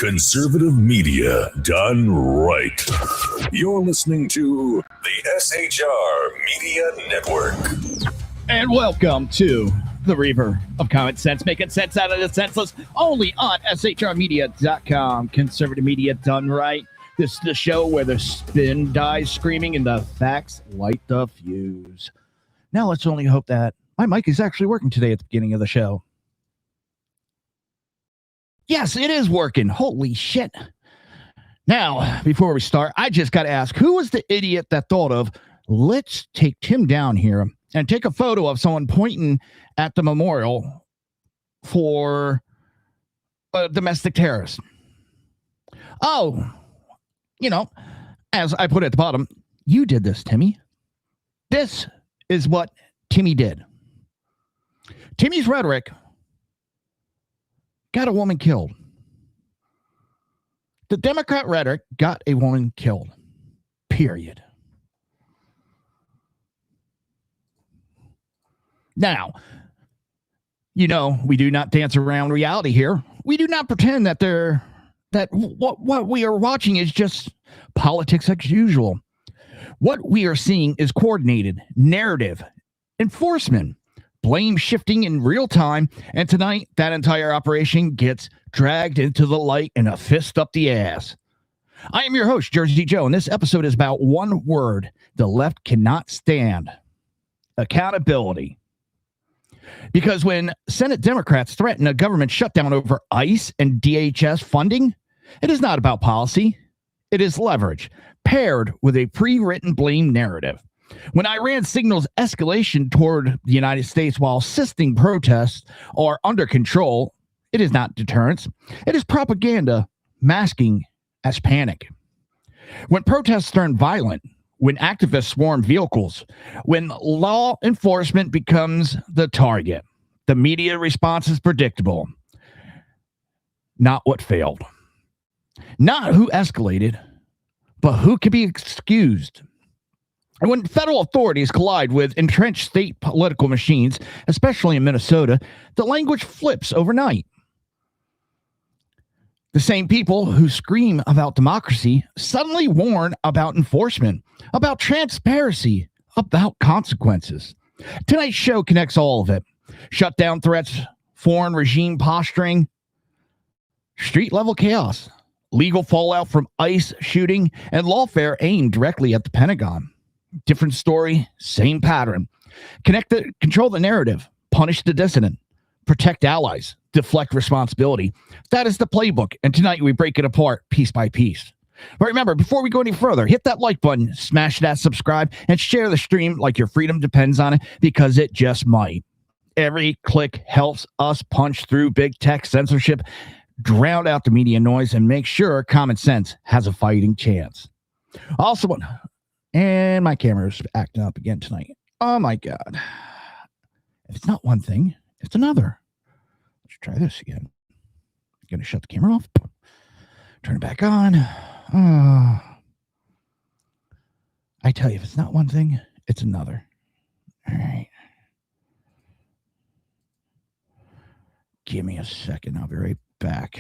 Conservative media done right. You're listening to the SHR Media Network. And welcome to the Reaver of Common Sense, making sense out of the senseless, only on shrmedia.com. Conservative media done right. This is the show where the spin dies screaming and the facts light the fuse. Now let's only hope that my mic is actually working today at the beginning of the show. Yes, it is working. Holy shit. Now, before we start, I just got to ask, who was the idiot that thought of, let's take Tim down here and take a photo of someone pointing at the memorial for a domestic terrorist? Oh, you know, as I put at the bottom, you did this, Timmy. This is what Timmy did. Timmy's rhetoric got a woman killed. The Democrat rhetoric got a woman killed. Period. Now, you know, we do not dance around reality here. We do not pretend that what we are watching is just politics as usual. What we are seeing is coordinated narrative, enforcement, blame shifting in real time, and tonight that entire operation gets dragged into the light and a fist up the ass. I am your host, Jersey Joe, and this episode is about one word the left cannot stand: accountability. Because when Senate Democrats threaten a government shutdown over ICE and DHS funding, it is not about policy. It is leverage paired with a pre-written blame narrative. When Iran signals escalation toward the United States while insisting protests are under control, it is not deterrence. It is propaganda masking as panic. When protests turn violent, when activists swarm vehicles, when law enforcement becomes the target, the media response is predictable. Not what failed. Not who escalated, but who can be excused. And when federal authorities collide with entrenched state political machines, especially in Minnesota, the language flips overnight. The same people who scream about democracy suddenly warn about enforcement, about transparency, about consequences. Tonight's show connects all of it. Shutdown threats, foreign regime posturing, street-level chaos, legal fallout from ICE shooting, and lawfare aimed directly at the Pentagon. Different story, same pattern. Control the narrative, punish the dissident, protect allies, deflect responsibility. That is the playbook, and tonight we break it apart piece by piece. But remember, before we go any further, hit that like button, smash that subscribe, and share the stream like your freedom depends on it, because it just might. Every click helps us punch through big tech censorship, drown out the media noise, and make sure common sense has a fighting chance. Also, and my camera's acting up again tonight. Oh my God. If it's not one thing, it's another. Let's try this again. I'm going to shut the camera off. Turn it back on. I tell you, if it's not one thing, it's another. All right. Give me a second. I'll be right back.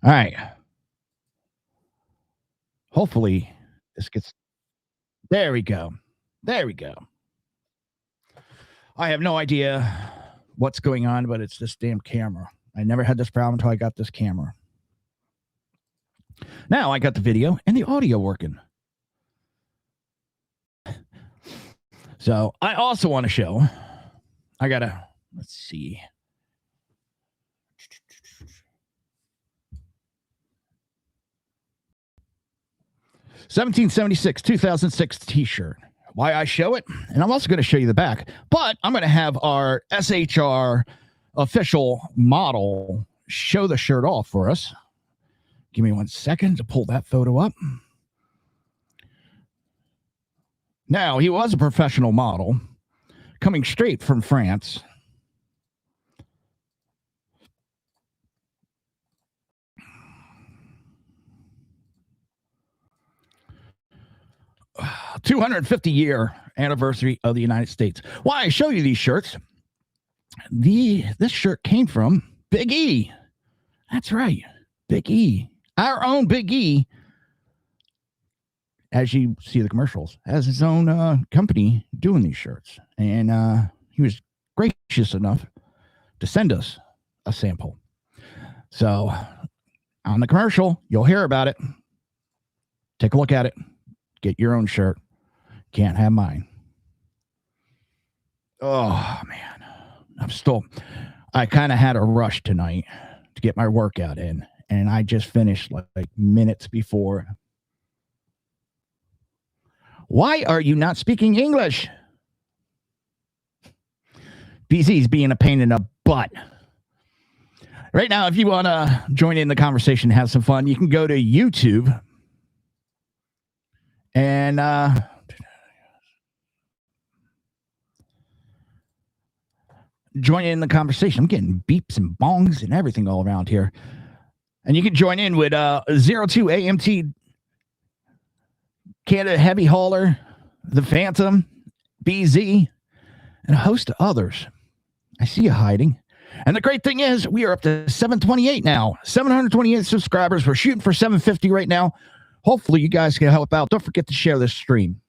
All right. Hopefully this gets. There we go. There we go. I have no idea what's going on, but it's this damn camera. I never had this problem until I got this camera. Now I got the video and the audio working. So I also want to show. Let's see. (1776) 2006 t-shirt. Why I show it, and I'm also going to show you the back, but I'm going to have our SHR official model show the shirt off for us. Give me 1 second to pull that photo up. Now, he was a professional model coming straight from France. #250-year anniversary of the United States. Why I show you these shirts? This shirt came from Big E. That's right, Big E. Our own Big E, as you see the commercials, has his own company doing these shirts. And he was gracious enough to send us a sample. So on the commercial, you'll hear about it. Take a look at it. Get your own shirt. Can't have mine. Oh, man. I kind of had a rush tonight to get my workout in. And I just finished like minutes before. Why are you not speaking English? BZ's being a pain in the butt. Right now, if you want to join in the conversation, have some fun, you can go to YouTube and join in the conversation. I'm getting beeps and bongs and everything all around here. And you can join in with 02 AMT Canada Heavy Hauler, The Phantom, BZ, and a host of others. I see you hiding. And the great thing is, we are up to 728 now. 728 subscribers. We're shooting for 750 right now. Hopefully, you guys can help out. Don't forget to share this stream.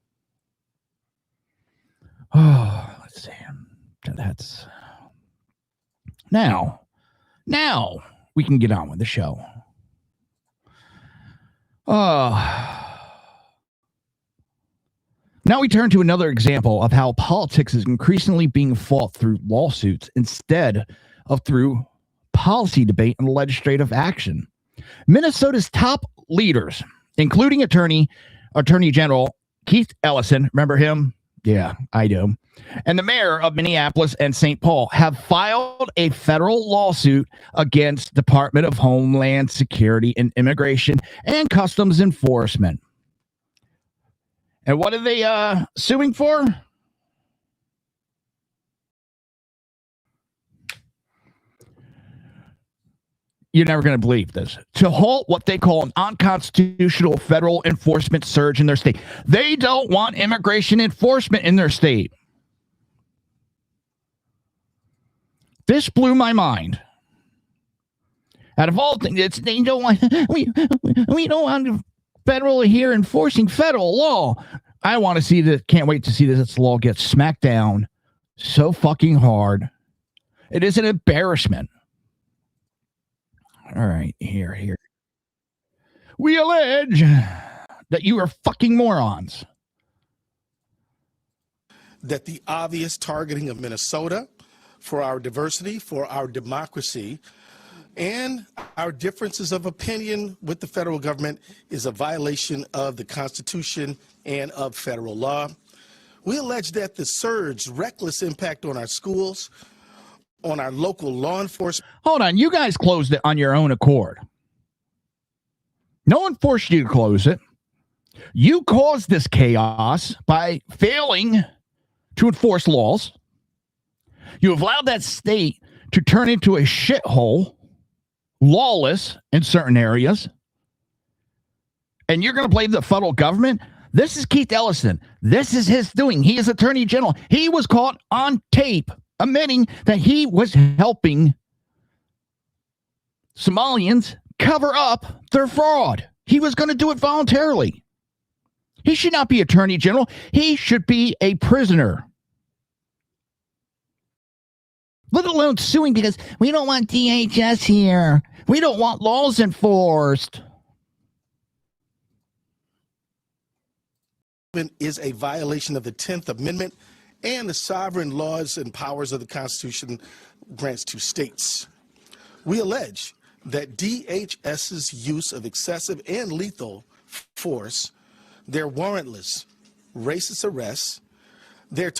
Oh, let's see. That's now we can get on with the show. Now we turn to another example of how politics is increasingly being fought through lawsuits instead of through policy debate and legislative action. Minnesota's top leaders, including Attorney General Keith Ellison, remember him? Yeah, I do. And the mayor of Minneapolis and St. Paul have filed a federal lawsuit against Department of Homeland Security and Immigration and Customs Enforcement. And what are they suing for? You're never going to believe this. To halt what they call an unconstitutional federal enforcement surge in their state. They don't want immigration enforcement in their state. This blew my mind. Out of all things, they don't want. We don't want federal here enforcing federal law. I want to see that. Can't wait to see this law get smacked down so fucking hard. It is an embarrassment. All right, here. We allege that you are fucking morons. That the obvious targeting of Minnesota for our diversity, for our democracy, and our differences of opinion with the federal government is a violation of the Constitution and of federal law. We allege that the surge, reckless impact on our schools, on our local law enforcement. Hold on, you guys closed it on your own accord. No one forced you to close it. You caused this chaos by failing to enforce laws. You have allowed that state to turn into a shithole, lawless in certain areas. And you're going to blame the federal government? This is Keith Ellison. This is his doing. He is Attorney General. He was caught on tape admitting that he was helping Somalians cover up their fraud. He was going to do it voluntarily. He should not be attorney general. He should be a prisoner. Let alone suing because we don't want DHS here. We don't want laws enforced. Is a violation of the 10th Amendment and the sovereign laws and powers of the Constitution grants to states. We allege that DHS's use of excessive and lethal force, their warrantless racist arrests, their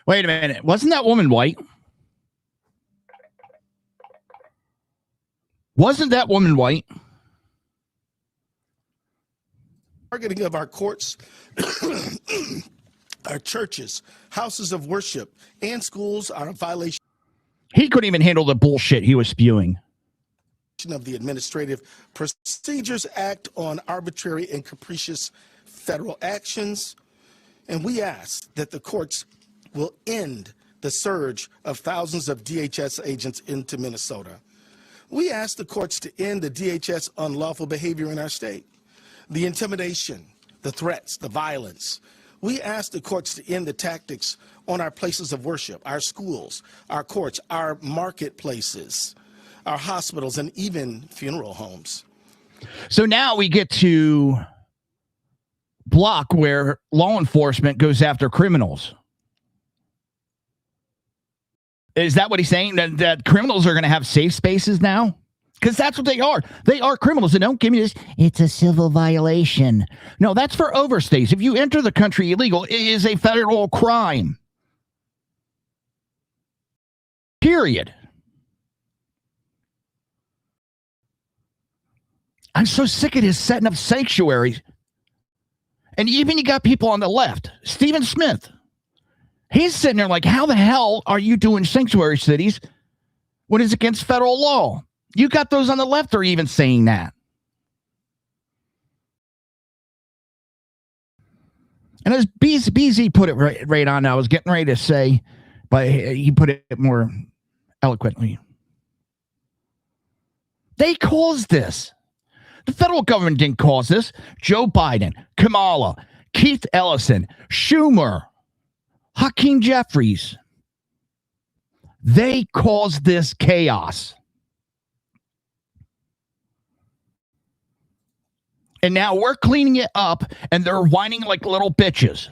Wait a minute. Wasn't that woman white? Wasn't that woman white? Targeting of our courts, our churches, houses of worship, and schools are a violation. He couldn't even handle the bullshit he was spewing. Of the Administrative Procedures Act on arbitrary and capricious federal actions. And we ask that the courts will end the surge of thousands of DHS agents into Minnesota. We ask the courts to end the DHS unlawful behavior in our state, the intimidation, the threats, the violence. We ask the courts to end the tactics on our places of worship, our schools, our courts, our marketplaces, our hospitals, and even funeral homes. So now we get to block where law enforcement goes after criminals. Is that what he's saying? That criminals are going to have safe spaces now? Because that's what they are. They are criminals. And don't give me this, it's a civil violation. No, that's for overstays. If you enter the country illegal, it is a federal crime. Period. I'm so sick of his setting up sanctuaries. And even you got people on the left. Stephen Smith. He's sitting there like, how the hell are you doing sanctuary cities when it's against federal law? You got those on the left are even saying that. And as BZ put it right on, I was getting ready to say, but he put it more eloquently. They caused this. The federal government didn't cause this. Joe Biden, Kamala, Keith Ellison, Schumer, Hakeem Jeffries. They caused this chaos. And now we're cleaning it up, and they're whining like little bitches.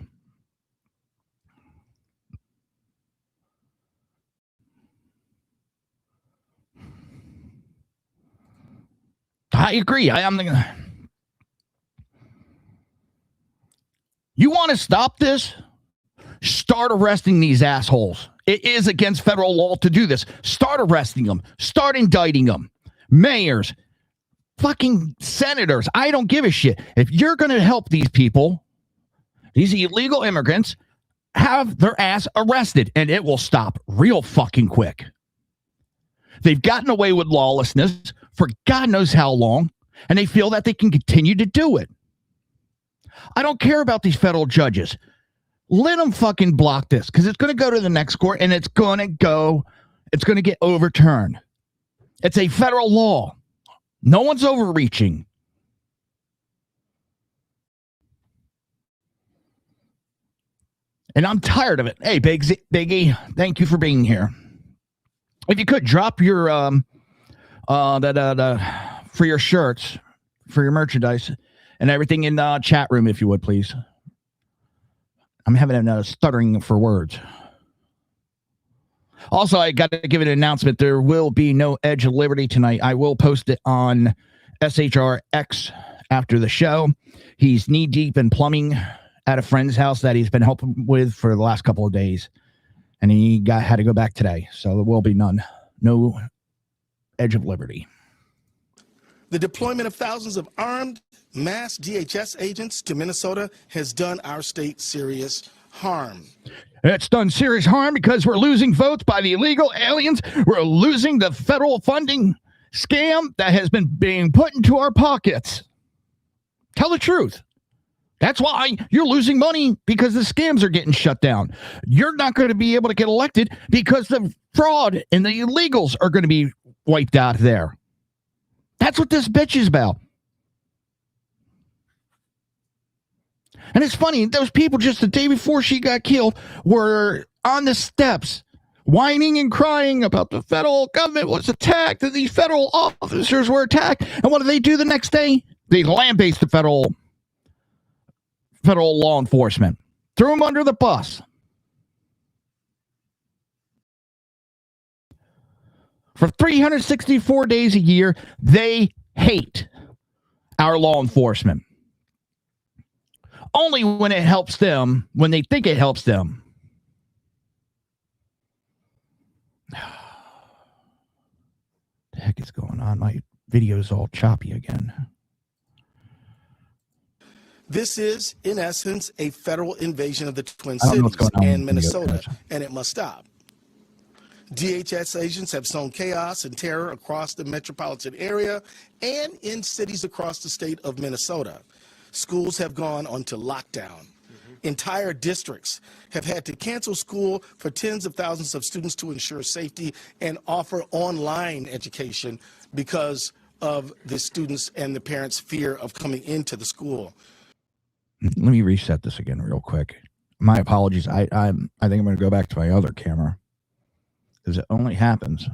I agree. You want to stop this? Start arresting these assholes. It is against federal law to do this. Start arresting them. Start indicting them. Mayors, fucking senators. I don't give a shit. If you're going to help these people, these illegal immigrants, have their ass arrested, and it will stop real fucking quick. They've gotten away with lawlessness for God knows how long, and they feel that they can continue to do it. I don't care about these federal judges. Let them fucking block this, because it's going to go to the next court, and it's going to get overturned. It's a federal law. No one's overreaching. And I'm tired of it. Hey, Biggie, thank you for being here. If you could drop your for your shirts, for your merchandise, and everything in the chat room, if you would, please. I'm having a stuttering for words. Also, I got to give an announcement. There will be no Edge of Liberty tonight. I will post it on SHRX after the show. He's knee deep in plumbing at a friend's house that he's been helping with for the last couple of days. And he had to go back today. So there will be no Edge of Liberty. The deployment of thousands of armed mass DHS agents to Minnesota has done our state serious harm. It's done serious harm because we're losing votes by the illegal aliens. We're losing the federal funding scam that has been being put into our pockets. Tell the truth. That's why you're losing money, because the scams are getting shut down. You're not going to be able to get elected because the fraud and the illegals are going to be wiped out there. That's what this bitch is about. And it's funny, those people just the day before she got killed were on the steps whining and crying about the federal government was attacked and these federal officers were attacked. And what do they do the next day? They lambaste the federal law enforcement. Threw them under the bus. For 364 days a year, they hate our law enforcement. Only when it helps them, when they think it helps them. What the heck is going on? My video is all choppy again. This is, in essence, a federal invasion of the Twin Cities and Minnesota, and it must stop. DHS agents have sown chaos and terror across the metropolitan area and in cities across the state of Minnesota. Schools have gone onto lockdown. Entire districts have had to cancel school for tens of thousands of students to ensure safety and offer online education because of the students and the parents' fear of coming into the school. Let me reset this again real quick. My apologies. I think I'm going to go back to my other camera because it only happens.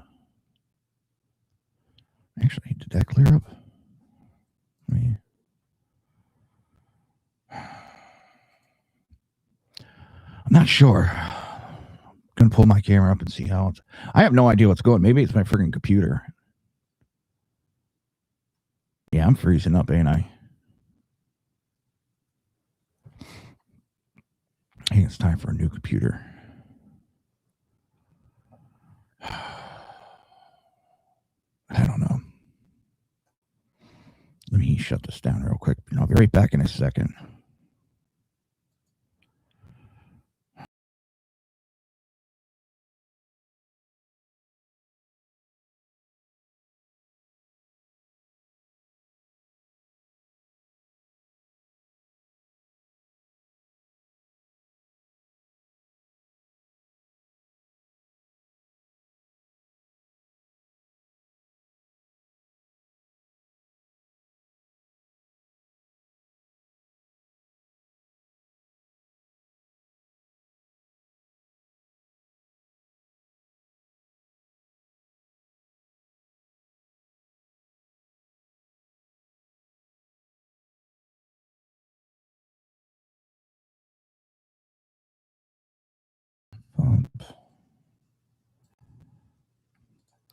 Actually, did that clear up? I'm not sure. I'm going to pull my camera up and see how it's... I have no idea what's going. Maybe it's my freaking computer. Yeah, I'm freezing up, ain't I? I think it's time for a new computer. I don't know. Let me shut this down real quick. I'll be right back in a second.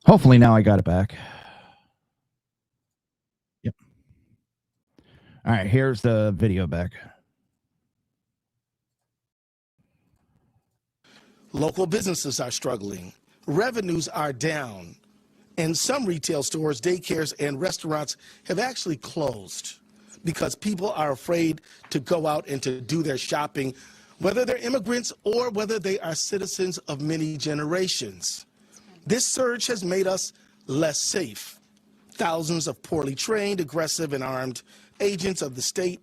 Hopefully now I got it back. Yep. All right, here's the video back. Local businesses are struggling. Revenues are down. And some retail stores, daycares, and restaurants have actually closed because people are afraid to go out and to do their shopping, whether they're immigrants or whether they are citizens of many generations. This surge has made us less safe. Thousands of poorly trained, aggressive, and armed agents of the state,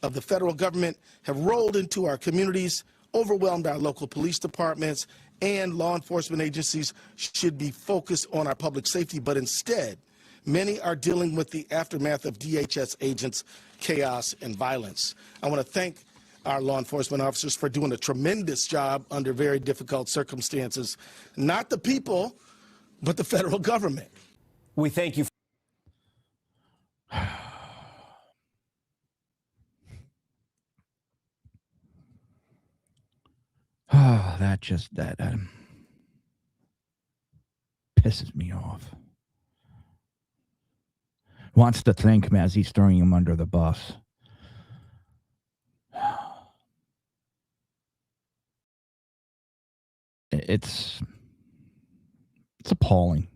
of the federal government have rolled into our communities, overwhelmed our local police departments, and law enforcement agencies should be focused on our public safety, but instead, many are dealing with the aftermath of DHS agents' chaos and violence. I want to thank our law enforcement officers for doing a tremendous job under very difficult circumstances. Not the people, but the federal government. We thank you. Oh, that pisses me off. Wants to thank him as he's throwing him under the bus. It's appalling.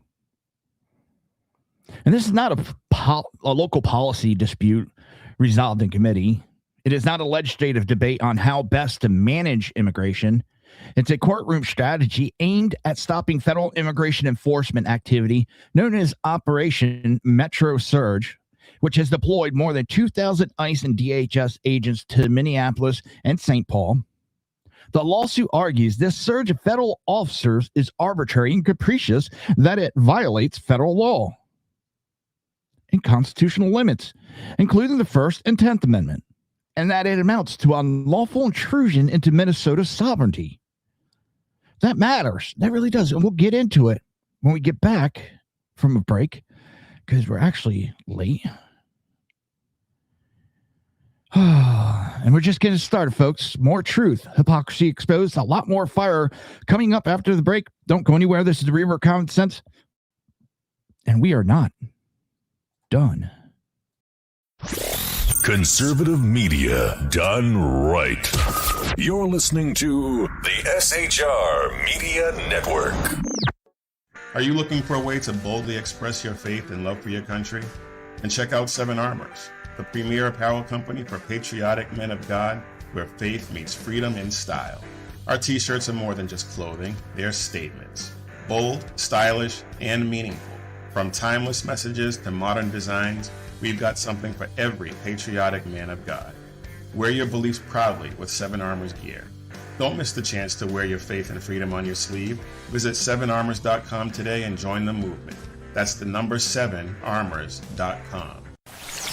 And this is not a local policy dispute resolved in committee. It is not a legislative debate on how best to manage immigration. It's a courtroom strategy aimed at stopping federal immigration enforcement activity known as Operation Metro Surge, which has deployed more than 2,000 ICE and DHS agents to Minneapolis and St. Paul. The lawsuit argues this surge of federal officers is arbitrary and capricious, that it violates federal law. and constitutional limits, including the First and 10th Amendment, and that it amounts to unlawful intrusion into Minnesota's sovereignty. That matters. That really does. And we'll get into it when we get back from a break, because we're actually late. And we're just getting started, folks. More truth, hypocrisy exposed, a lot more fire coming up after the break. Don't go anywhere. This is the Reaver of Common Sense, and we are not done. Conservative media done right. You're listening to the SHR Media Network. Are you looking for a way to boldly express your faith and love for your country? And check out Seven Armors, the premier apparel company for patriotic men of God, where faith meets freedom in style. Our t-shirts are more than just clothing, they're statements. Bold, stylish, and meaningful. From timeless messages to modern designs, we've got something for every patriotic man of God. Wear your beliefs proudly with Seven Armors gear. Don't miss the chance to wear your faith and freedom on your sleeve. Visit 7armors.com today and join the movement. That's the number 7armors.com.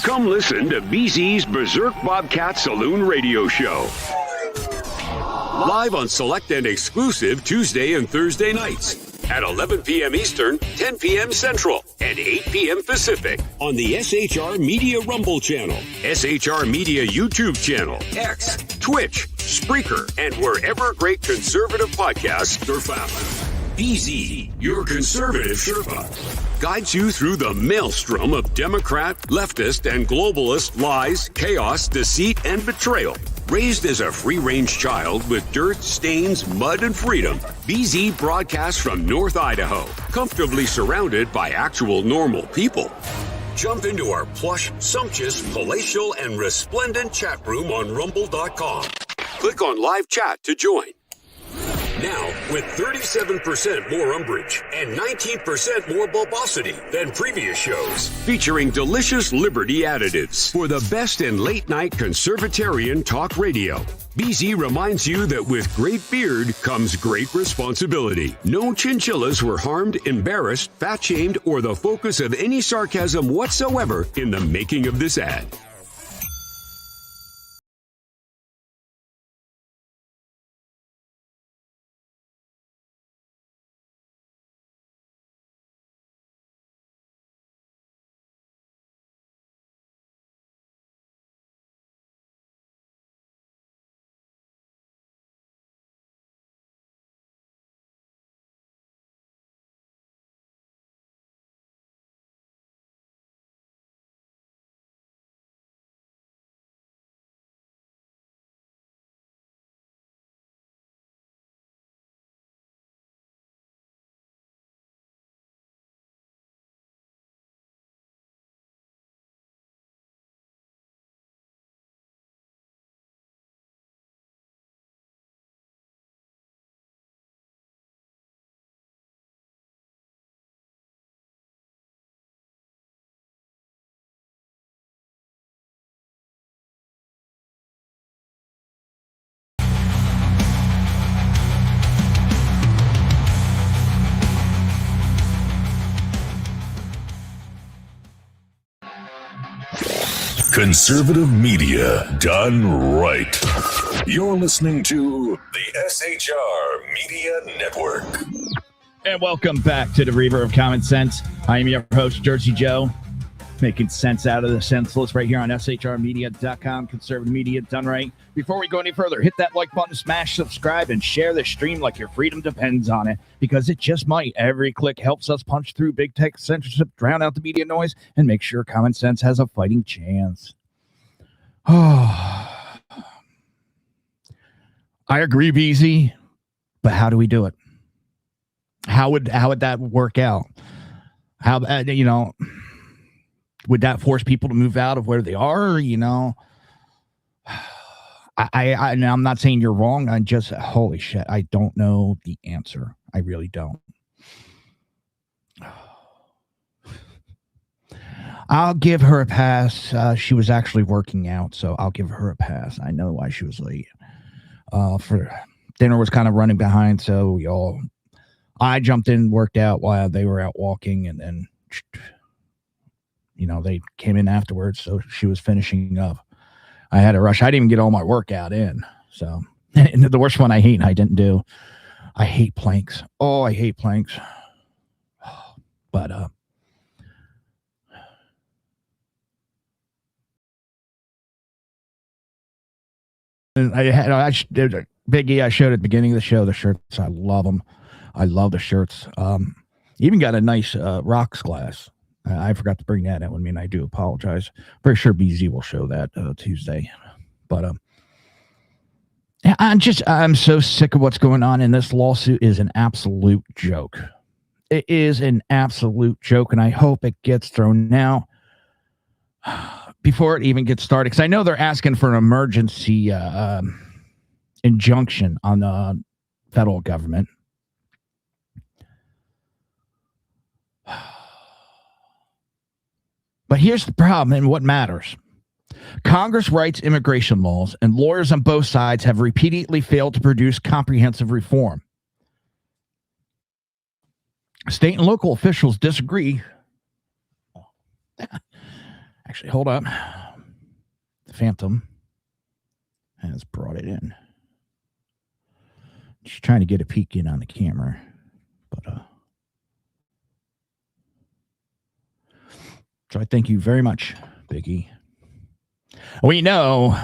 Come listen to BZ's Berserk Bobcat Saloon Radio Show. Live on select and exclusive Tuesday and Thursday nights at 11 p.m. Eastern, 10 p.m. Central, and 8 p.m. Pacific on the SHR Media Rumble channel, SHR Media YouTube channel, X, Twitch, Spreaker, and wherever great conservative podcasts are found. BZ, your conservative Sherpa, guides you through the maelstrom of Democrat, leftist, and globalist lies, chaos, deceit, and betrayal. Raised as a free-range child with dirt, stains, mud, and freedom, BZ broadcasts from North Idaho, comfortably surrounded by actual normal people. Jump into our plush, sumptuous, palatial, and resplendent chat room on rumble.com. Click on live chat to join. Now, with 37% more umbrage and 19% more bulbosity than previous shows, featuring delicious Liberty additives for the best in late-night conservatarian talk radio. BZ reminds you that with great beard comes great responsibility. No chinchillas were harmed, embarrassed, fat-shamed, or the focus of any sarcasm whatsoever in the making of this ad. Conservative media done right. You're listening to the SHR Media Network. And welcome back to the Reaver of Common Sense. I am your host, Jersey Joe, making sense out of the senseless right here on shrmedia.com. Conservative media done right. Before we go any further, hit that like button, smash subscribe, and share the stream like your freedom depends on it, because it just might. Every click helps us punch through big tech censorship, drown out the media noise, and make sure common sense has a fighting chance. Oh, I agree, BZ, but how do we do it? How would that work out? How, would that force people to move out of where they are? I'm not saying you're wrong. I just, holy shit, I don't know the answer. I really don't. I'll give her a pass. She was actually working out, so I'll give her a pass. I know why she was late. For dinner was kind of running behind, so I jumped in, worked out while they were out walking, and then, they came in afterwards, so she was finishing up. I had to rush. I didn't even get all my workout in. So, and the worst one I hate, I didn't do. I hate planks. Oh, I hate planks. But Biggie, I showed at the beginning of the show the shirts. I love them. I love the shirts. Even got a nice rocks glass. I forgot to bring that in with me, and I do apologize. Pretty sure BZ will show that Tuesday. But I'm so sick of what's going on, and this lawsuit is an absolute joke. It is an absolute joke, and I hope it gets thrown out before it even gets started, because I know they're asking for an emergency injunction on the federal government. But here's the problem and what matters. Congress writes immigration laws, and lawyers on both sides have repeatedly failed to produce comprehensive reform. State and local officials disagree. Actually, hold up. The Phantom has brought it in. She's trying to get a peek in on the camera, but so I thank you very much, Biggie. We know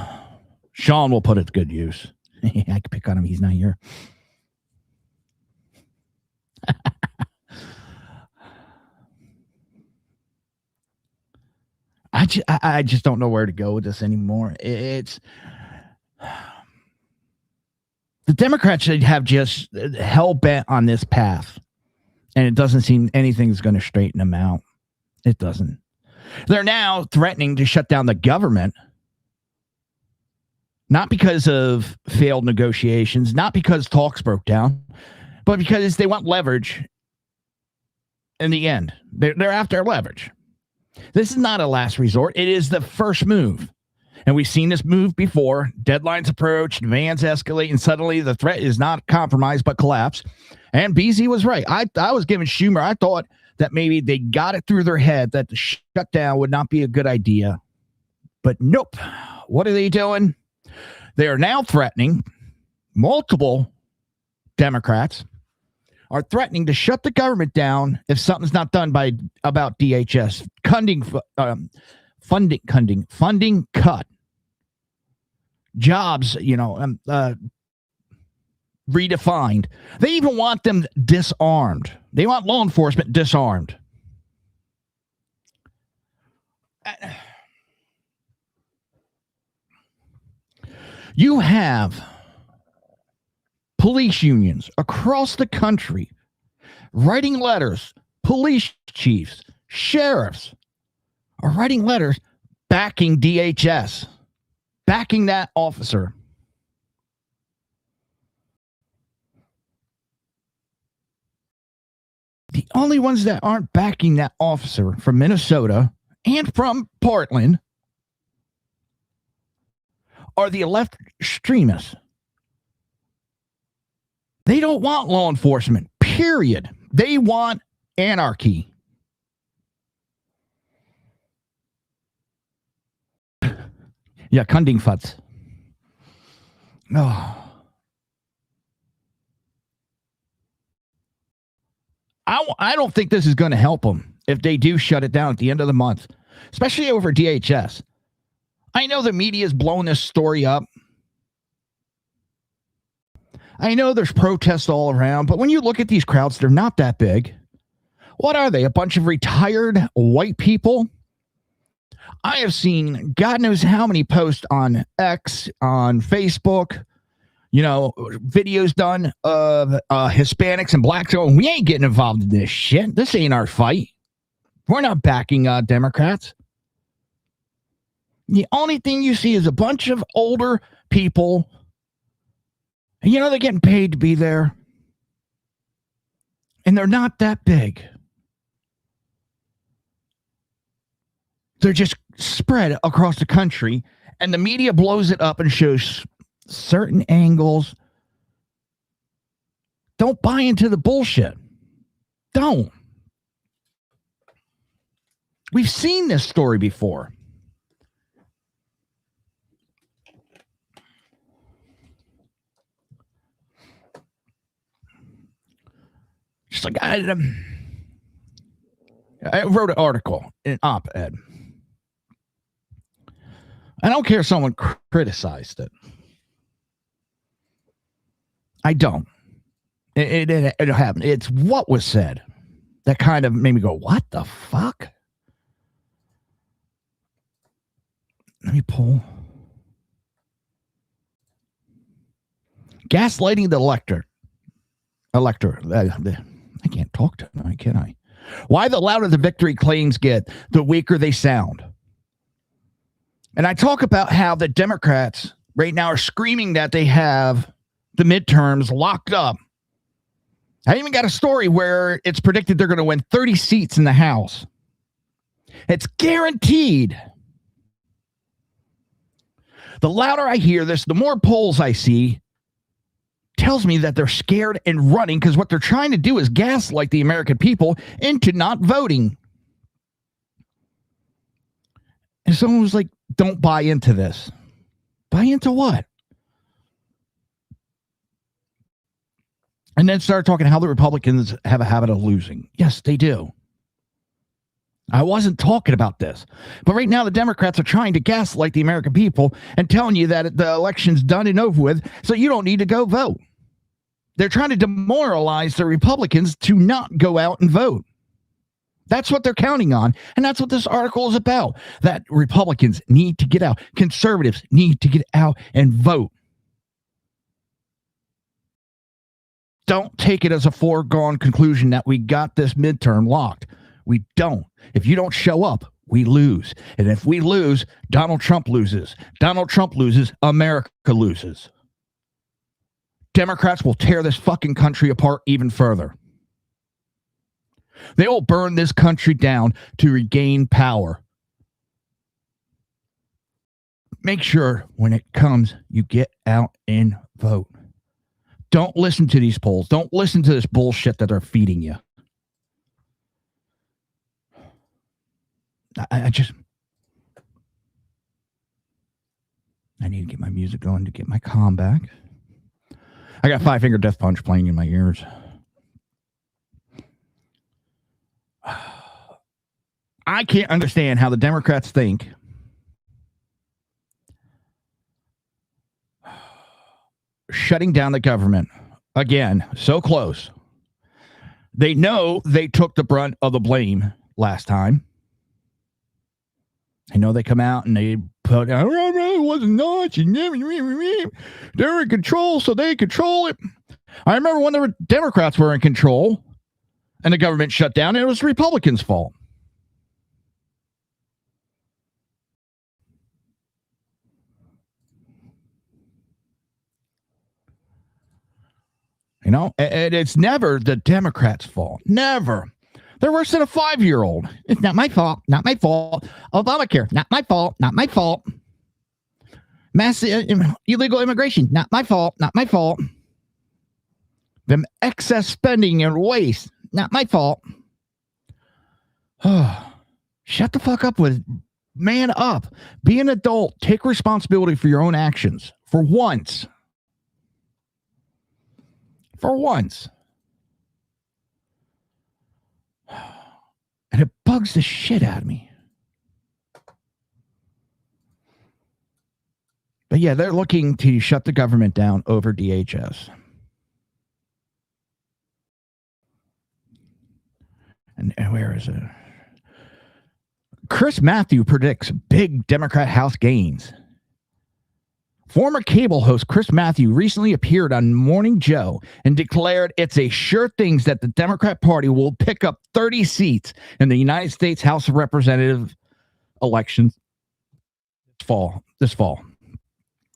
Sean will put it to good use. I can pick on him. He's not here. I just don't know where to go with this anymore. It's the Democrats should have just hell bent on this path, and it doesn't seem anything's going to straighten them out. It doesn't. They're now threatening to shut down the government, not because of failed negotiations, not because talks broke down, but because they want leverage in the end. They're after leverage. This is not a last resort. It is the first move. And we've seen this move before. Deadlines approach, demands escalate, and suddenly the threat is not compromised but collapse. And BZ was right. I was giving Schumer, I thought that maybe they got it through their head that the shutdown would not be a good idea. But nope. What are they doing? They are now threatening, multiple Democrats are threatening to shut the government down if something's not done about DHS. Funding cut. Jobs, redefined. They even want them disarmed. They want law enforcement disarmed. You have police unions across the country writing letters. Police chiefs, sheriffs are writing letters backing DHS, backing that officer. The only ones that aren't backing that officer from Minnesota and from Portland are the left extremists. They don't want law enforcement, period. They want anarchy. Yeah, Kundingfuts. Oh. I don't think this is going to help them if they do shut it down at the end of the month, especially over DHS. I know the media is blowing this story up. I know there's protests all around, but when you look at these crowds, they're not that big. What are they? A bunch of retired white people? I have seen God knows how many posts on X, on Facebook, videos done of Hispanics and blacks going, we ain't getting involved in this shit. This ain't our fight. We're not backing Democrats. The only thing you see is a bunch of older people. And they're getting paid to be there. And they're not that big. They're just spread across the country. And the media blows it up and shows certain angles. Don't buy into the bullshit. Don't. We've seen this story before. Just like I wrote an article, an op-ed. I don't care if someone criticized it. I don't. It happened. It's what was said that kind of made me go, what the fuck? Let me pull. Gaslighting the elector. I can't talk tonight, can I? Why the louder the victory claims get, the weaker they sound. And I talk about how the Democrats right now are screaming that they have the midterms locked up. I even got a story where it's predicted they're going to win 30 seats in the House. It's guaranteed. The louder I hear this, the more polls I see, tells me that they're scared and running because what they're trying to do is gaslight the American people into not voting. And someone was like, don't buy into this. Buy into what? And then start talking how the Republicans have a habit of losing. Yes, they do. I wasn't talking about this. But right now, the Democrats are trying to gaslight the American people and telling you that the election's done and over with, so you don't need to go vote. They're trying to demoralize the Republicans to not go out and vote. That's what they're counting on. And that's what this article is about. That Republicans need to get out. Conservatives need to get out and vote. Don't take it as a foregone conclusion that we got this midterm locked. We don't. If you don't show up, we lose. And if we lose, Donald Trump loses. Donald Trump loses, America loses. Democrats will tear this fucking country apart even further. They will burn this country down to regain power. Make sure when it comes, you get out and vote. Don't listen to these polls. Don't listen to this bullshit that they're feeding you. I need to get my music going to get my calm back. I got Five Finger Death Punch playing in my ears. I can't understand how the Democrats think shutting down the government, again, so close. They know they took the brunt of the blame last time. I know they come out and they put, oh, no, it wasn't nuts. They're in control, so they control it. I remember when the Democrats were in control and the government shut down, and it was the Republicans' fault. You know, and it's never the Democrats' fault. Never. They're worse than a 5-year-old. It's not my fault. Not my fault. Obamacare. Not my fault. Not my fault. Mass illegal immigration. Not my fault. Not my fault. Them excess spending and waste. Not my fault. Shut the fuck up with man up. Be an adult. Take responsibility for your own actions. For once. For once. And it bugs the shit out of me. But yeah, they're looking to shut the government down over DHS. And where is it? Chris Matthew predicts big Democrat House gains. Former cable host Chris Matthew recently appeared on Morning Joe and declared it's a sure thing that the Democrat Party will pick up 30 seats in the United States House of Representatives elections this fall.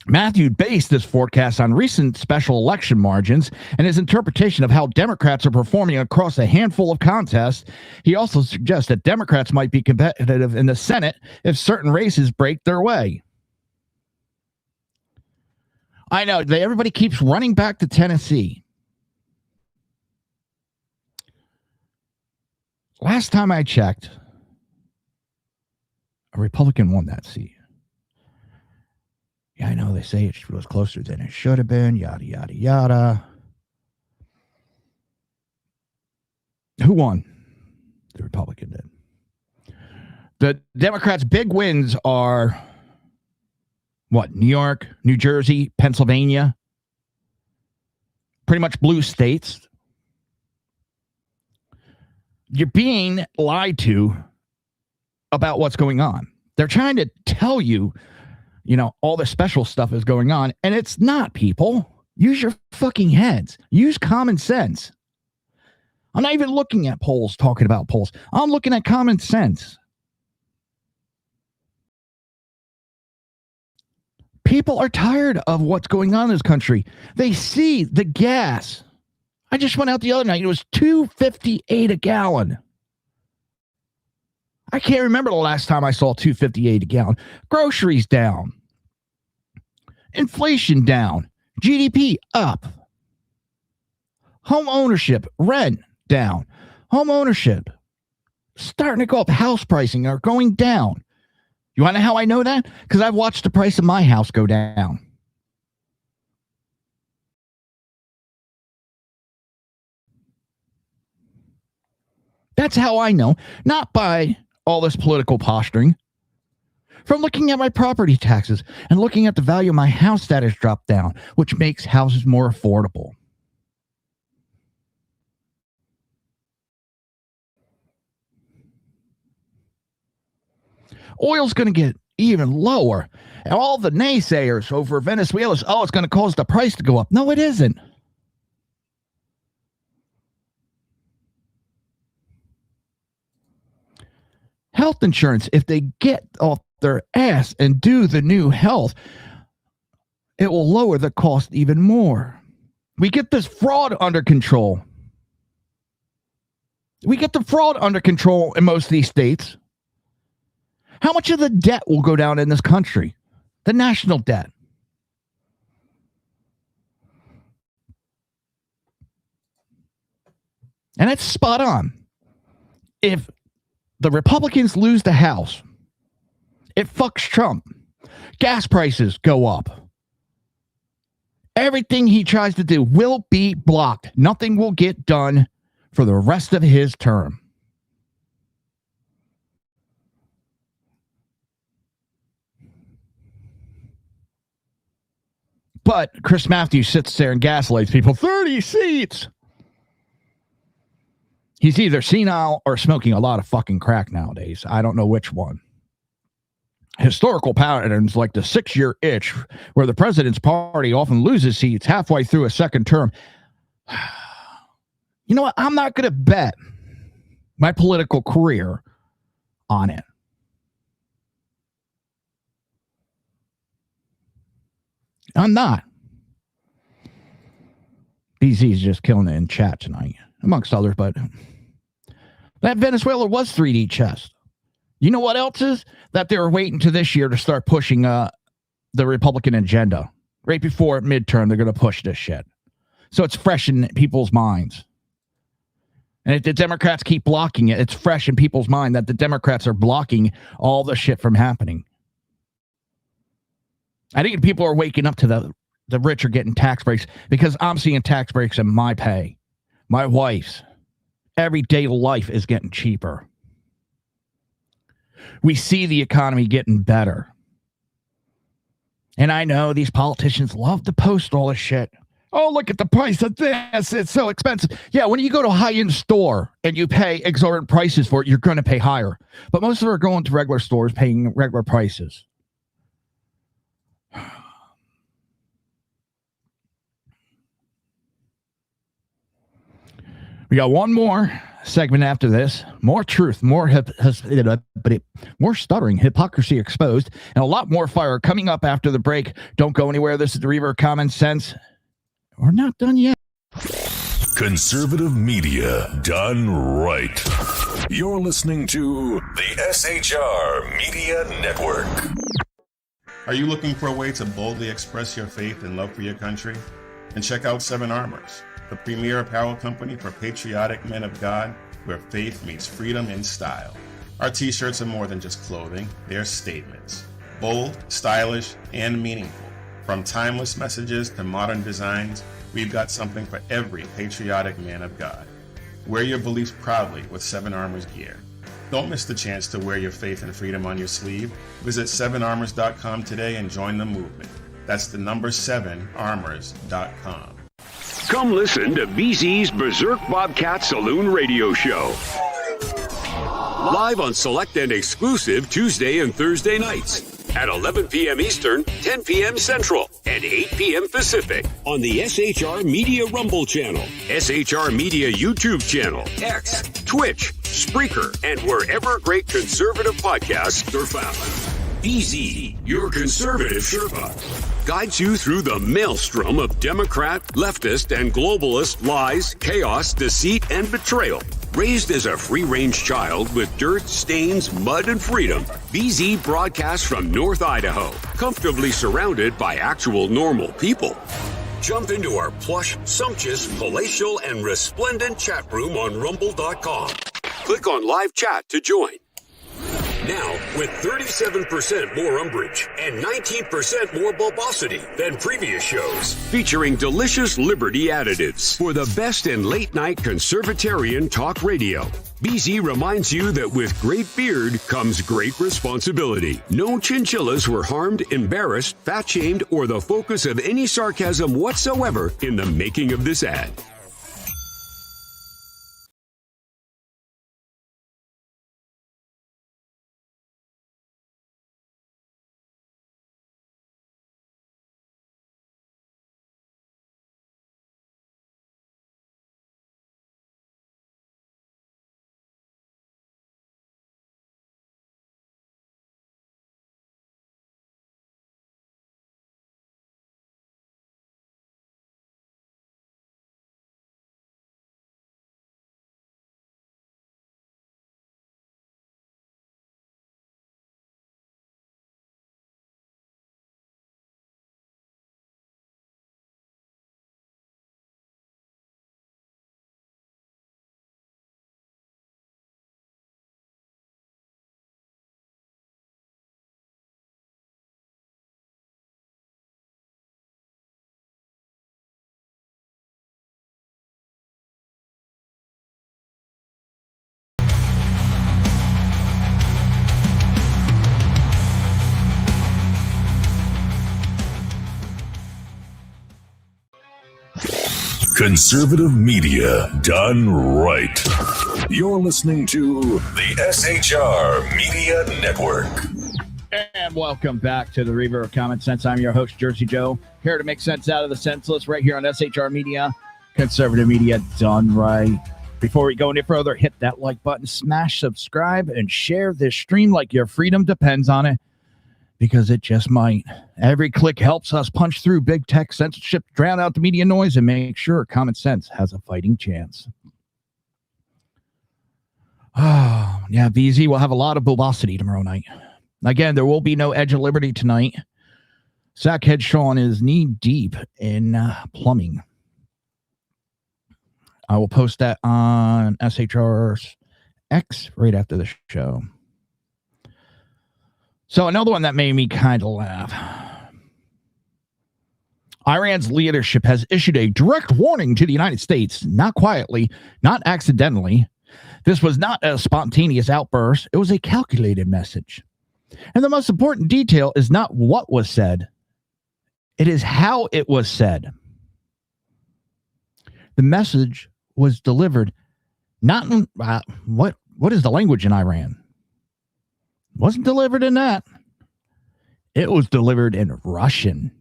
Matthew based this forecast on recent special election margins and his interpretation of how Democrats are performing across a handful of contests. He also suggests that Democrats might be competitive in the Senate if certain races break their way. I know everybody keeps running back to Tennessee. Last time I checked, A Republican won that seat. Yeah, I know they say it was closer than it should have been, yada, yada, yada. Who won? The Republican did. The Democrats' big wins are what? New York, New Jersey, Pennsylvania. Pretty much blue states. You're being lied to about what's going on. They're trying to tell you, all the special stuff is going on, and it's not, people. Use your fucking heads. Use common sense. I'm not even looking at polls, talking about polls. I'm looking at common sense. People are tired of what's going on in this country. They see the gas. I just went out the other night. It was $2.58 a gallon. I can't remember the last time I saw $2.58 a gallon. Groceries down. Inflation down. GDP up. Home ownership, rent down. Home ownership starting to go up. House pricing are going down. You want to know how I know that? Because I've watched the price of my house go down. That's how I know. Not by all this political posturing. From looking at my property taxes and looking at the value of my house that has dropped down, which makes houses more affordable. Oil's going to get even lower. And all the naysayers over Venezuela, it's going to cause the price to go up. No, it isn't. Health insurance, if they get off their ass and do the new health, it will lower the cost even more. We get this fraud under control. We get the fraud under control in most of these states. How much of the debt will go down in this country? The national debt. And it's spot on. If the Republicans lose the House, it fucks Trump. Gas prices go up. Everything he tries to do will be blocked. Nothing will get done for the rest of his term. But Chris Matthews sits there and gaslights people. 30 seats. He's either senile or smoking a lot of fucking crack nowadays. I don't know which one. Historical patterns like the 6-year itch, where the president's party often loses seats halfway through a second term. You know what? I'm not going to bet my political career on it. I'm not. BZ's just killing it in chat tonight, amongst others, but that Venezuela was 3D chess. You know what else is? That they were waiting to this year to start pushing the Republican agenda. Right before midterm, they're going to push this shit. So it's fresh in people's minds. And if the Democrats keep blocking it, it's fresh in people's mind that the Democrats are blocking all the shit from happening. I think people are waking up to the rich are getting tax breaks because I'm seeing tax breaks in my pay. My wife's everyday life is getting cheaper. We see the economy getting better. And I know these politicians love to post all this shit. Oh, look at the price of this. It's so expensive. Yeah, when you go to a high-end store and you pay exorbitant prices for it, you're going to pay higher. But most of them are going to regular stores paying regular prices. We got one more segment after this. More truth, more stuttering, hypocrisy exposed, and a lot more fire coming up after the break. Don't go anywhere. This is the Reaver of Common Sense. We're not done yet. Conservative media done right. You're listening to the SHR Media Network. Are you looking for a way to boldly express your faith and love for your country? And check out 7 Armors, the premier apparel company for patriotic men of God, where faith meets freedom in style. Our t-shirts are more than just clothing, they're statements. Bold, stylish, and meaningful. From timeless messages to modern designs, we've got something for every patriotic man of God. Wear your beliefs proudly with 7 Armors gear. Don't miss the chance to wear your faith and freedom on your sleeve. Visit 7armors.com today and join the movement. That's the number 7armors.com. Come listen to BZ's Berserk Bobcat Saloon Radio Show. Live on select and exclusive Tuesday and Thursday nights at 11 p.m. Eastern, 10 p.m. Central, and 8 p.m. Pacific on the SHR Media Rumble channel, SHR Media YouTube channel, X, Twitch, Spreaker, and wherever great conservative podcasts are found. BZ, your conservative Sherpa, guides you through the maelstrom of Democrat, leftist, and globalist lies, chaos, deceit, and betrayal. Raised as a free-range child with dirt, stains, mud, and freedom, BZ broadcasts from North Idaho, comfortably surrounded by actual normal people. Jump into our plush, sumptuous, palatial, and resplendent chat room on rumble.com. Click on live chat to join. Now, with 37% more umbrage and 19% more bulbosity than previous shows, featuring delicious Liberty additives for the best in late-night conservatarian talk radio. BZ reminds you that with great beard comes great responsibility. No chinchillas were harmed, embarrassed, fat-shamed, or the focus of any sarcasm whatsoever in the making of this ad. Conservative media done right. You're listening to the SHR Media Network. And welcome back to the Reaver of Common Sense. I'm your host, Jersey Joe, here to make sense out of the senseless right here on SHR Media. Conservative media done right. Before we go any further, hit that like button, smash subscribe, and share this stream like your freedom depends on it, because it just might. Every click helps us punch through big tech censorship, drown out the media noise, and make sure common sense has a fighting chance. Oh, yeah, BZ will have a lot of bulbosity tomorrow night. Again, there will be no Edge of Liberty tonight. Sackhead Sean is knee-deep in plumbing. I will post that on SHR's X right after the show. So another one that made me kind of laugh. Iran's leadership has issued a direct warning to the United States, not quietly, not accidentally. This was not a spontaneous outburst. It was a calculated message. And the most important detail is not what was said. It is how it was said. The message was delivered not in, what is the language in Iran? Wasn't delivered in that. It was delivered in Russian.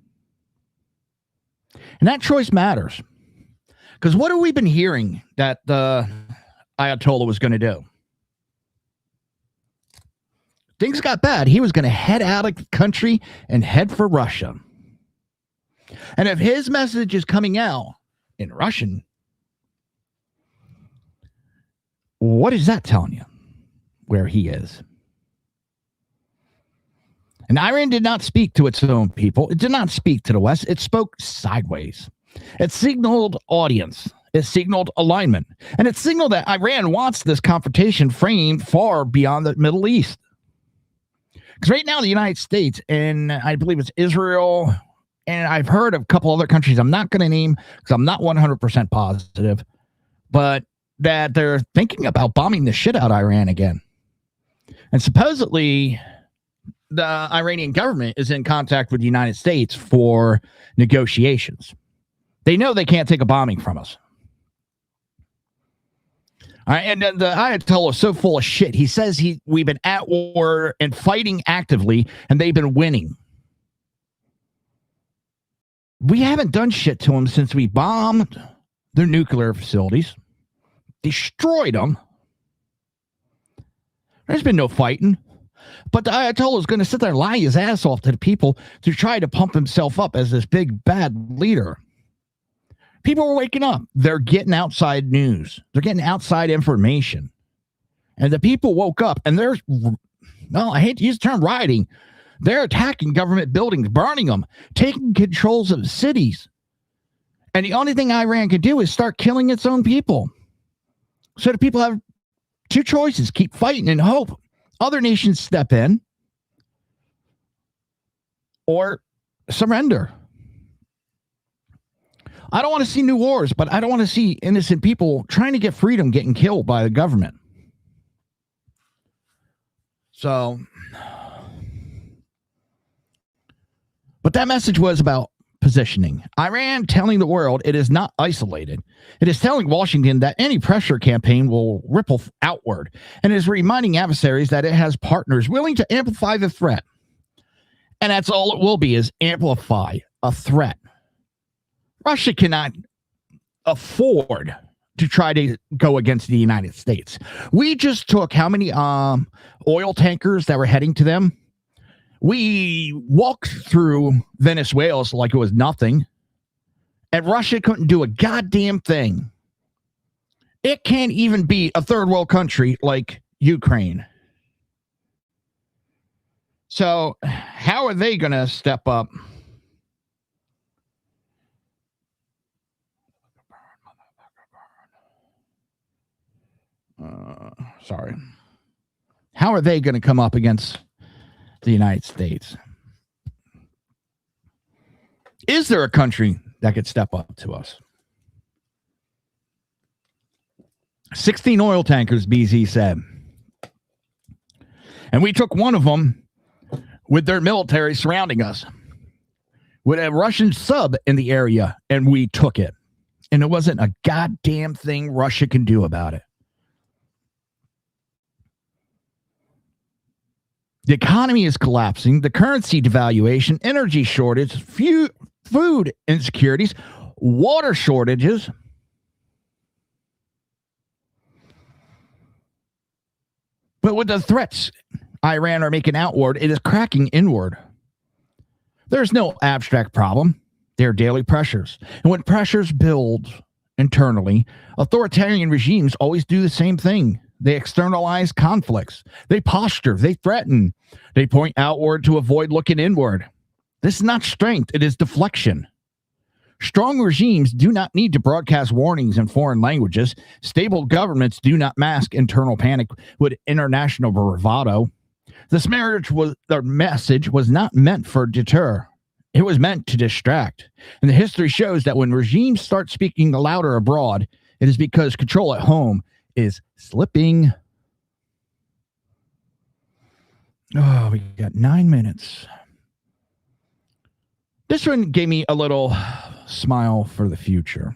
And that choice matters. Because what have we been hearing that the Ayatollah was going to do? Things got bad. He was going to head out of the country and head for Russia. And if his message is coming out in Russian, what is that telling you? Where he is? And Iran did not speak to its own people. It did not speak to the West. It spoke sideways. It signaled audience. It signaled alignment, and it signaled that Iran wants this confrontation framed far beyond the Middle East. Because right now, the United States, and I believe it's Israel, and I've heard of a couple other countries I'm not going to name because I'm not 100% positive, but that they're thinking about bombing the shit out of Iran again. And supposedly, the Iranian government is in contact with the United States for negotiations. They know they can't take a bombing from us. All right, and the Ayatollah is so full of shit. He says we've been at war and fighting actively, and they've been winning. We haven't done shit to them since we bombed their nuclear facilities, destroyed them. There's been no fighting. But the Ayatollah is going to sit there and lie his ass off to the people to try to pump himself up as this big bad leader. People are waking up. They're getting outside news. They're getting outside information. And the people woke up and they're, no, I hate to use the term rioting. They're attacking government buildings, burning them, taking controls of cities. And the only thing Iran can do is start killing its own people. So the people have two choices: keep fighting and hope other nations step in, or surrender. I don't want to see new wars, but I don't want to see innocent people trying to get freedom getting killed by the government. So, but that message was about positioning. Iran telling the world it is not isolated. It is telling Washington that any pressure campaign will ripple outward, and is reminding adversaries that it has partners willing to amplify the threat. And that's all it will be, is amplify a threat. Russia cannot afford to try to go against the United States. We just took how many oil tankers that were heading to them? We walked through Venezuela like it was nothing, and Russia couldn't do a goddamn thing. It can't even beat a third world country like Ukraine. So how are they going to step up? Sorry. How are they going to come up against the United States? Is there a country that could step up to us? 16 oil tankers, BZ said. And we took one of them with their military surrounding us, with a Russian sub in the area, and we took it. And it wasn't a goddamn thing Russia can do about it. The economy is collapsing, the currency devaluation, energy shortage, food insecurities, water shortages. But with the threats Iran are making outward, it is cracking inward. There's no abstract problem. They're daily pressures. And when pressures build internally, authoritarian regimes always do the same thing. They externalize conflicts. They posture. They threaten. They point outward to avoid looking inward. This is not strength. It is deflection. Strong regimes do not need to broadcast warnings in foreign languages. Stable governments do not mask internal panic with international bravado. This message was not meant for deter. It was meant to distract. And the history shows that when regimes start speaking louder abroad, it is because control at home is slipping. Oh, we got 9 minutes. This one gave me a little smile for the future.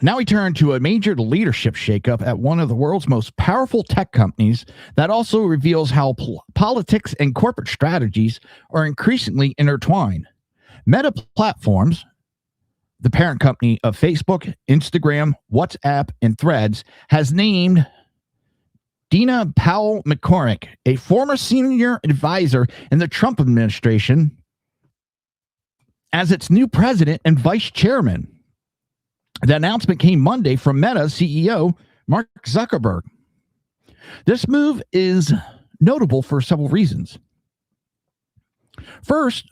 Now we turn to a major leadership shakeup at one of the world's most powerful tech companies that also reveals how politics and corporate strategies are increasingly intertwined. Meta Platforms, the parent company of Facebook, Instagram, WhatsApp, and Threads, has named Dina Powell McCormick, a former senior advisor in the Trump administration, as its new president and vice chairman. The announcement came Monday from Meta CEO Mark Zuckerberg. This move is notable for several reasons. First,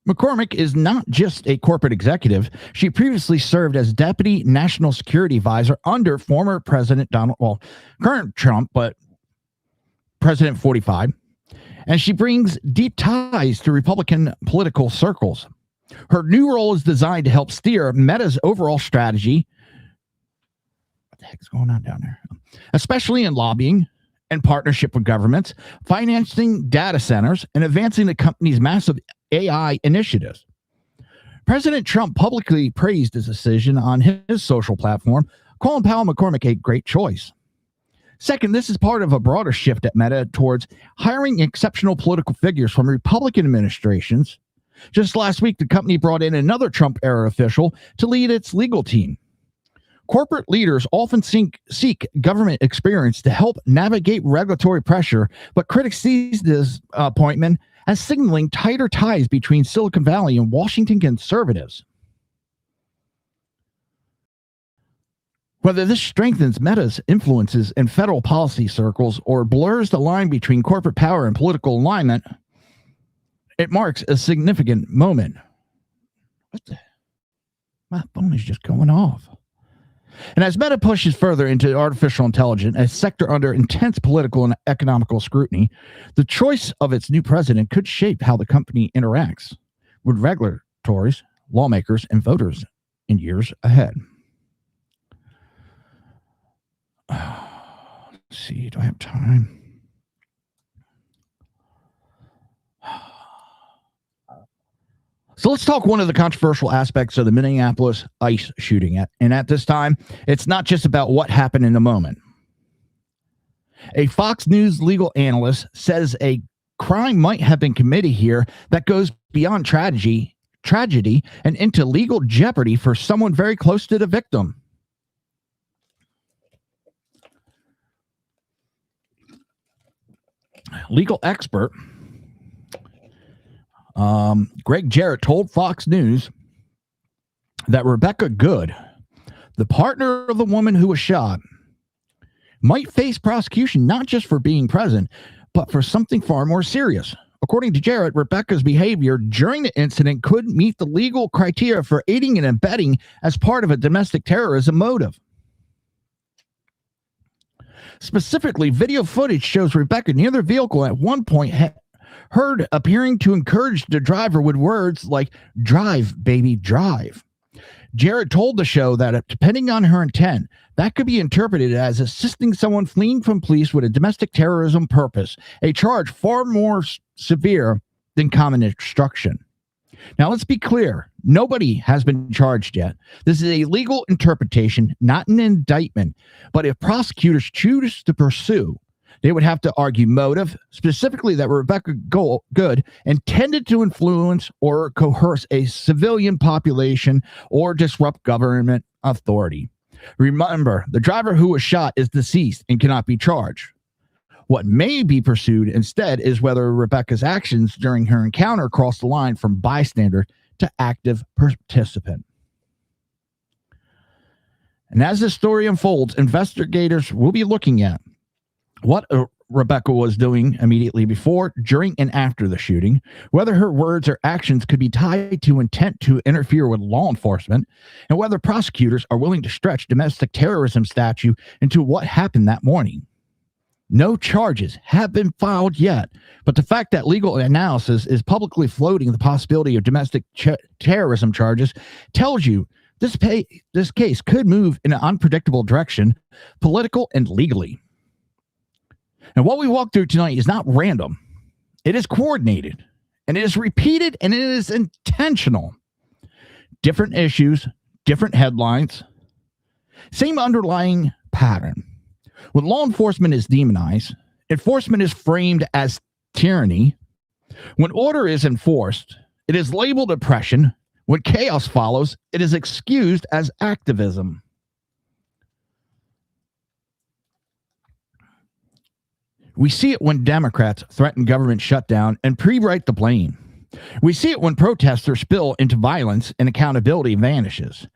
McCormick is not just a corporate executive. She previously served as Deputy National Security Advisor under former President current Trump, but President 45. And she brings deep ties to Republican political circles. Her new role is designed to help steer Meta's overall strategy. What the heck's going on down there? Especially in lobbying and partnership with governments, financing data centers, and advancing the company's massive AI initiatives. President Trump publicly praised his decision on his social platform, calling Powell McCormick a great choice. Second, this is part of a broader shift at Meta towards hiring exceptional political figures from Republican administrations. Just last week, the company brought in another Trump-era official to lead its legal team. Corporate leaders often seek government experience to help navigate regulatory pressure, but critics see this appointment as signaling tighter ties between Silicon Valley and Washington conservatives. Whether this strengthens Meta's influences in federal policy circles or blurs the line between corporate power and political alignment, it marks a significant moment. My phone is just going off. And as Meta pushes further into artificial intelligence, a sector under intense political and economical scrutiny, the choice of its new president could shape how the company interacts with regulators, lawmakers, and voters in years ahead. Let's see, do I have time? So let's talk one of the controversial aspects of the Minneapolis ICE shooting. And at this time, it's not just about what happened in the moment. A Fox News legal analyst says a crime might have been committed here that goes beyond tragedy and into legal jeopardy for someone very close to the victim. Legal expert Greg Jarrett told Fox News that Rebecca Good, the partner of the woman who was shot, might face prosecution not just for being present, but for something far more serious. According to Jarrett, Rebecca's behavior during the incident could meet the legal criteria for aiding and abetting as part of a domestic terrorism motive. Specifically, video footage shows Rebecca near the vehicle at one point heard appearing to encourage the driver with words like, "Drive, baby, drive." Jarrett told the show that depending on her intent, that could be interpreted as assisting someone fleeing from police with a domestic terrorism purpose, a charge far more severe than common obstruction. Now, let's be clear. Nobody has been charged yet. This is a legal interpretation, not an indictment. But if prosecutors choose to pursue, they would have to argue motive, specifically that Rebecca Good intended to influence or coerce a civilian population or disrupt government authority. Remember, the driver who was shot is deceased and cannot be charged. What may be pursued instead is whether Rebecca's actions during her encounter crossed the line from bystander to active participant. And as this story unfolds, investigators will be looking at what Rebecca was doing immediately before, during, and after the shooting, whether her words or actions could be tied to intent to interfere with law enforcement, and whether prosecutors are willing to stretch domestic terrorism statute into what happened that morning. No charges have been filed yet, but the fact that legal analysis is publicly floating the possibility of domestic terrorism charges tells you this case could move in an unpredictable direction, political and legally. And what we walk through tonight is not random. It is coordinated, and it is repeated, and it is intentional. Different issues, different headlines, same underlying pattern. When law enforcement is demonized, enforcement is framed as tyranny. When order is enforced, it is labeled oppression. When chaos follows, it is excused as activism. We see it when Democrats threaten government shutdown and pre-write the blame. We see it when protesters spill into violence and accountability vanishes.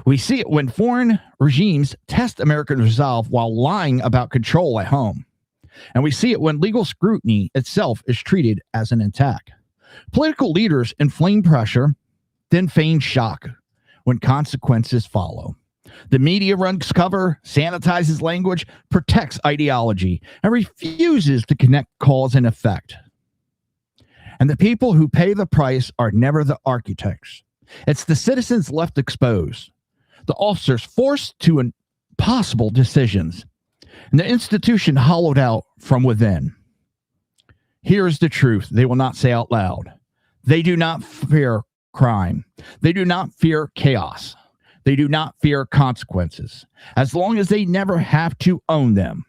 We see it when foreign regimes test American resolve while lying about control at home. And we see it when legal scrutiny itself is treated as an attack. Political leaders inflame pressure, then feign shock when consequences follow. The media runs cover, sanitizes language, protects ideology, and refuses to connect cause and effect. And the people who pay the price are never the architects. It's the citizens left exposed, the officers forced to impossible decisions, and the institution hollowed out from within. Here's the truth they will not say out loud. They do not fear crime. They do not fear chaos. They do not fear consequences, as long as they never have to own them.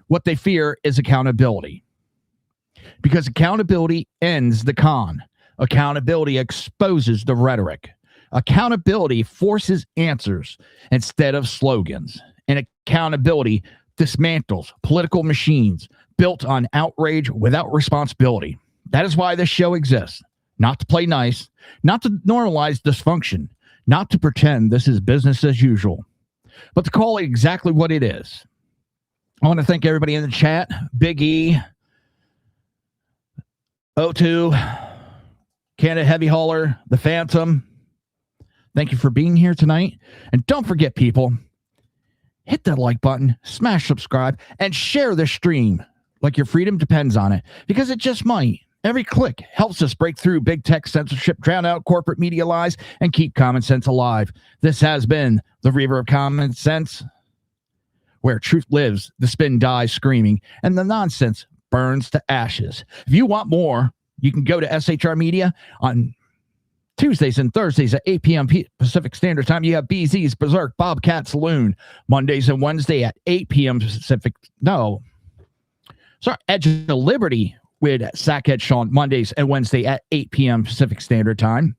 What they fear is accountability. Because accountability ends the con. Accountability exposes the rhetoric. Accountability forces answers instead of slogans. And accountability dismantles political machines built on outrage without responsibility. That is why this show exists. Not to play nice, not to normalize dysfunction, not to pretend this is business as usual, but to call it exactly what it is. I want to thank everybody in the chat. Big E, O2, Canada Heavy Hauler, The Phantom. Thank you for being here tonight. And don't forget, people, hit that like button, smash subscribe, and share this stream like your freedom depends on it, because it just might. Every click helps us break through big tech censorship, drown out corporate media lies, and keep common sense alive. This has been the Reaver of Common Sense, where truth lives, the spin dies screaming, and the nonsense burns to ashes. If you want more, you can go to SHR Media on Tuesdays and Thursdays at 8 p.m. Pacific Standard Time. You have BZ's Berserk Bobcat Saloon Mondays and Wednesday at 8 p.m. Pacific. No. Sorry, Edge of Liberty with Sackhead Sean Mondays and Wednesday at 8 p.m. Pacific Standard Time.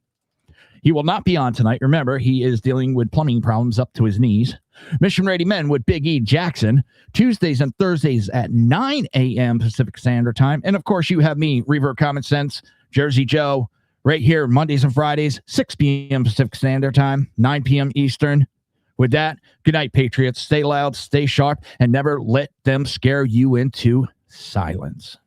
He will not be on tonight. Remember, he is dealing with plumbing problems up to his knees. Mission Ready Men with Big E Jackson, Tuesdays and Thursdays at 9 a.m. Pacific Standard Time. And, of course, you have me, Reaver of Common Sense, Jersey Joe, right here Mondays and Fridays, 6 p.m. Pacific Standard Time, 9 p.m. Eastern. With that, good night, Patriots. Stay loud, stay sharp, and never let them scare you into silence.